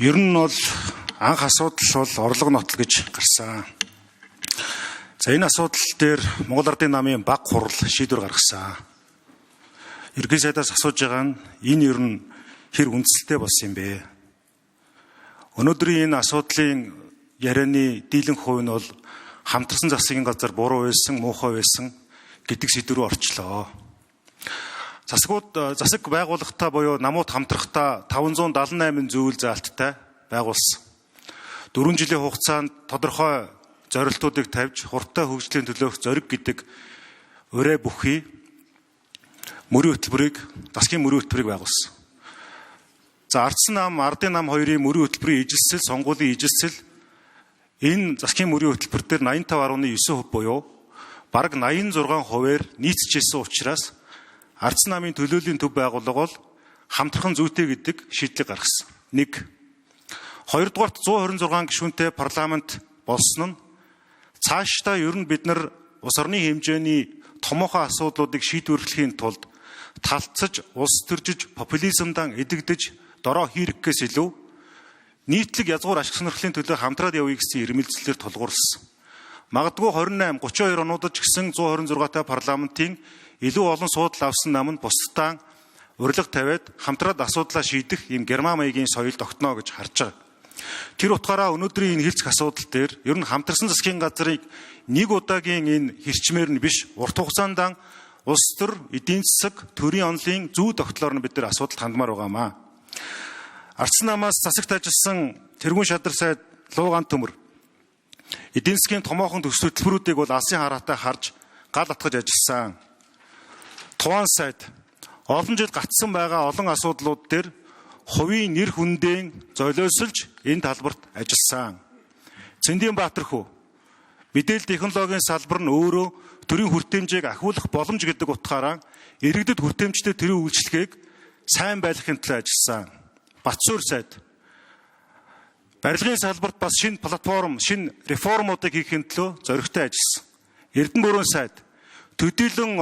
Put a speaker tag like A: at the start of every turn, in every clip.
A: Ер нь бол анх асуудал бол орлого нотол гэж гарсан. За энэ асуудал дээр Монгол Ардын намын баг хурал шийдвэр гаргасан. Ерөнхий сайдаас асууж байгаа нь энэ ер нь хэр үндэслэлтэй болсон юм бэ? Өнөөдрийн энэ асуудлын ярианы дийлэнх хувь нь бол хамтарсан засгийн газар буруу байсан, муухай байсан гэдэг сэдв рүү орчлоо. Засаг байгууллагатай буюу намууд хамтрахтаа 578 зүйл заалттай байгуулсан. 4 жилийн хугацаанд тодорхой зорилтуудыг тавьж хурдтай хөгжлийн төлөөх зориг гэдэг урэ бүхий мөрийн хөтөлбөрийг, засгийн мөрийн хөтөлбөрийг байгуулсан. За Ардсан нам, Ардын нам хоёрын мөрийн хөтөлбөрийн ижилсэл, сонгуулийн ижилсэл энэ засгийн мөрийн хөтөлбөр дээр 85.9% буюу бараг 86%-аар нийцчихсэн учраас Ардсан намын төлөөлийн төв байгууллага бол хамтран зүйтэй гэдэг шийдлийг гаргасан. 1. Хоёрдугаарт 126 гишүүнтэй парламент болсон нь цаашдаа ер нь бид нар улс орны хэмжээний томоохон асуудлуудыг шийдвэрлэхийн тулд талцаж, улс төржиж, популизмдан эдэгдэж, дороо хийргэхээс илүү нийтлэг язгуур ашиг сонирхлын төлөө хамтраад явъя гэсэн ирмэлзлээр тулгуурласан. Магадгүй 28, 32 онуудад ч гэсэн 126-тай парламентын илүү олон суудал авсан нам нь бусдаа урилга тавиад хамтраад асуудлаа шийдэх ийм герман маягийн соёл тогтно гэж харж байгаа. Тэр утгаараа өнөөдрийн энэ хилцэх асуудал дээр ер нь хамтарсан засгийн газрыг нэг удаагийн энэ хэрчмээр нь биш, урт хугацаанд улс төр, эдийн засаг, төрийн онолын зүй тогтлоор нь бид нар асуудалд хандмаар байгаамаа. Ардсан намаас засагт ажилласан тэргүүн шадар сайд Луугаан төмөр эдийн засгийн томоохон төсөл хөтөлбөрүүдийг бол алсын хараатай харж гал атгаж ажилласан. Туван сайд олон жил гацсан байгаа олон асуудлууд дээр хувийн нэр хүндээ золиослж энэ талбарт ажилласан. Цэндийнбаатар хүү мэдээлэл технологийн салбар нь өөрөө төрийн хүртээмжийг ахиулах боломж гэдэг утгаараа иргэдэд хүртээмжтэй төрийн үйлчлэгийг сайн байлгахын төлөө ажилласан. Батсуур сайд барилгын салбарт бас шинэ платформ, шинэ реформуудыг хийхин төлөө зоригтой ажилласан. Эрдэнэ бүрэн сайд төдийлөн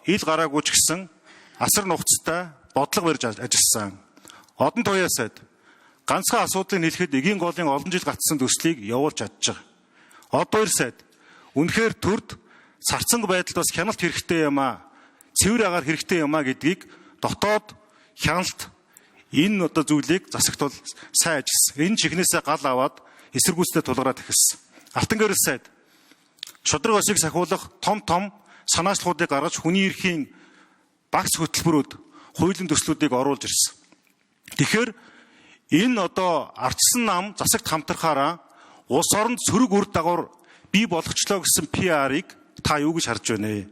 A: ил гараагүй ч гэсэн асар нухацтай бодлого барьж ажилласан. Одон туяа сайд ганцхан асуудлыг хэлэхэд эгийн голын олон жил гацсан төслийг явуулж чадж байгаа. Од хоёр сайд үнэхээр төрд царцанг байдалд бас хяналт хэрэгтэй юм аа, цэвэр агаар хэрэгтэй юм аа гэдгийг дотоод хяналт энэ зүйлийг засагт бол сайн ажилласан. Энэ чихнээсээ гал аваад эсэргүүцтэй тулгараад ихэлсэн. Алтан гэрэл сайд шудраг осыг сахиулах том санаачлалуудыг гаргаж хүний эрхийн багц хөтөлбөрүүд, хуулийн төслүүдийг оруулж ирсэн. Тэгэхээр энэ ардсан нам засагт хамтрахаараа улс оронд сөрөг үр дагавар бий болгочлоо гэсэн PR-ыг та юу гэж харж байна вэ?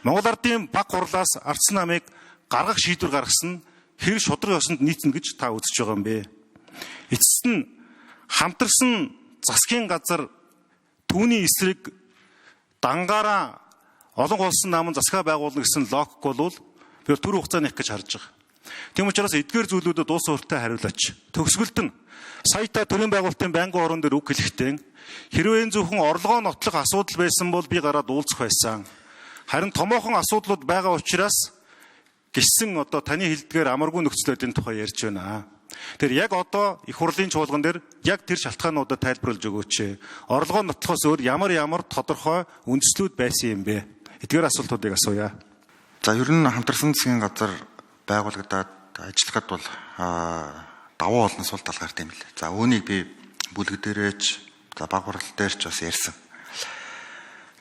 A: Монгол Ардын баг хурлаас ардсан намыг гаргах шийдвэр гаргасан нь хэр шудраг ёсонд нийцнэ гэж та үзэж байгаа юм бэ? Эцэст нь хамтарсан засгийн газар түүний эсрэг дангаараа олон улсын намын засгаа байгуулна гэсэн логик бол би түр хугацааны их гэж харж байгаа. Тийм учраас эдгээр зүйлүүдэд улс өртөө хариулаач. Төгсгөлд нь саята төрийн байгуулалтын байнгын орон дээр үг хэлэхдээ хэрвээ энэ зөвхөн орлогоо нотлох асуудал байсан бол би гараад уулзах байсан. Харин томоохон асуудлууд байгаа учраас гисэн таны хэлдгээр амаргүй нөхцөлөдийн тухай ярьж байна. Тэр яг их хурлын чуулган дээр яг тэр шалтгаануудад тайлбарлаж өгөөч. Орлогоо нотлохоос өөр ямар тодорхой үндэслүүд байсан юм бэ? Эдгээр асуултуудыг асууя.
B: За ер нь хамтарсан засгийн газар байгуулагдаад ажиллахад бол давуу олон сул талгаартай юм л. За үүнийг би бүлэг дээрээч, баг хурал дээр ч бас ярьсан.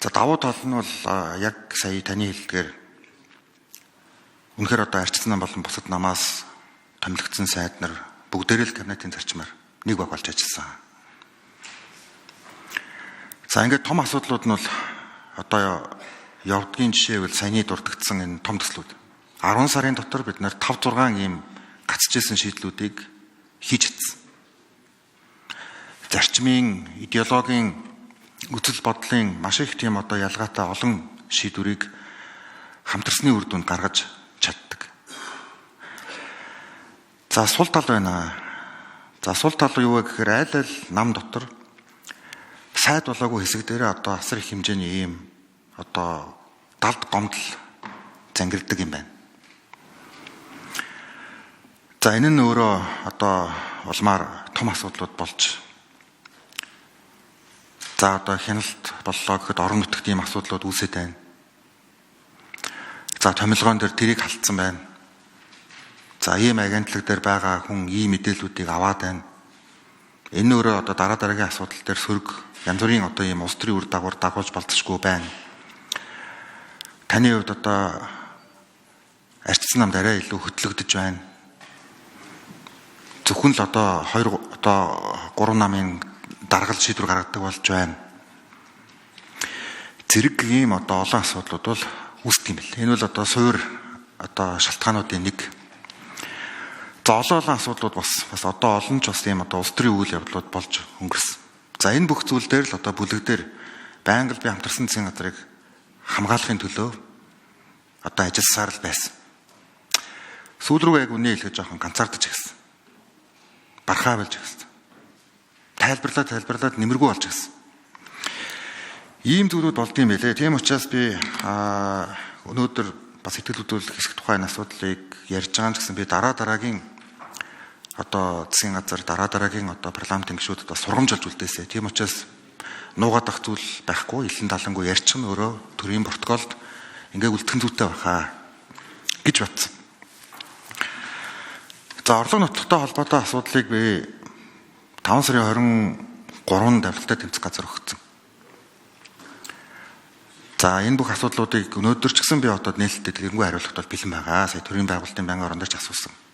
B: За давуу тал нь бол яг сая таны хэлдгээр үнэхээр ардсан нам болон бусад намаас томилогдсон сайд нар бүгдээрээ л кабинетын зарчмаар нэг баг болж ажилласан. За ингээд том асуудлууд нь бол явдгийн жишээ бол саяны дурдгдсан энэ том төслүүд. 10 сарын дотор бид нар 5-6 ийм гацчихсэн шийдлүүдийг хийж чадсан. Зарчмын, идеологийн, үзэл бодлын маш их тийм ялгаатай олон шийдвэрийг хамтарсны үр дүнд гаргаж чаддаг. За сул тал байна. За сул тал юу вэ гэхээр айл нам дотор сайд болоогүй хэсэг дээрээ асар их хэмжээний ийм далд гомдол зангирдаг юм байна. За энэ нь өөрөө улмаар том асуудлууд болж за одоо хяналт боллоо гэхэд орон нутагт ийм асуудлууд үүсэж байна. За томилгоон дээр тэрийг халтсан байна. За ийм агентлаг дээр байгаа хүн ийм мэдээллүүдийг аваад байна. Энэ өөрөө одоо дараагийн асуудал дээр сөрөг янз бүрийн одоо ийм улс төрийн үр дагавар дагуулж болцсохгүй байна. Таны хувьд одоо арчсан намд арай илүү хөтлөгдөж байна. Зөвхөн л одоо 3 намын даргал шийдвэр гаргадаг болж байна. Зэрэг ийм одоо олон асуудлууд бол үүсдэг юм бэл. Энэ бол одоо суур одоо шалтгаануудын нэг. За олон асуудлууд бас одоо олон ч бас ийм одоо улс төрийн үйл явдлууд болж өнгөрсөн. За энэ бүх зүйл дээр л одоо бүлэг дээр байнга л би хамтарсан засгийн газрыг хамгаалахын төлөө одоо ажилласаар л байсан. Сүүл рүү яг үнэ хэлэх жоохон ганцаардаж гисэн. Бархаа болж гисэн. Тайлбарлаад нэмэргүй болж гисэн. Ийм зүйлүүд болдгийм байлээ. Тийм учраас би өнөөдөр бас сэтгэл хөдлөх хэсэг тухайн асуудлыг ярьж байгаа ч гэсэн би дараагийн одоо засгийн газар дараагийн одоо парламентын гишүүдэд бас сургамжилж үлдээсэй. Тийм учраас нуугадах зүйл байхгүй, илэн талангүй ярьчих нь өөрөө төрийн протоколд ингээ үлдэхэн зүйтэй баха гэж батсан. За орлого нутагтай холбоотой асуудлыг би 5 сарын 23-нд авилтаа тэмцэх газар өгсөн. За энэ бүх асуудлуудыг өнөөдөр ч гэсэн би одоо нээлттэй дэлгэрэнгүй хариулахад бол бэлэн байгаа. Сая төрийн байгуулалтын байнгын орон дээр ч асуусан.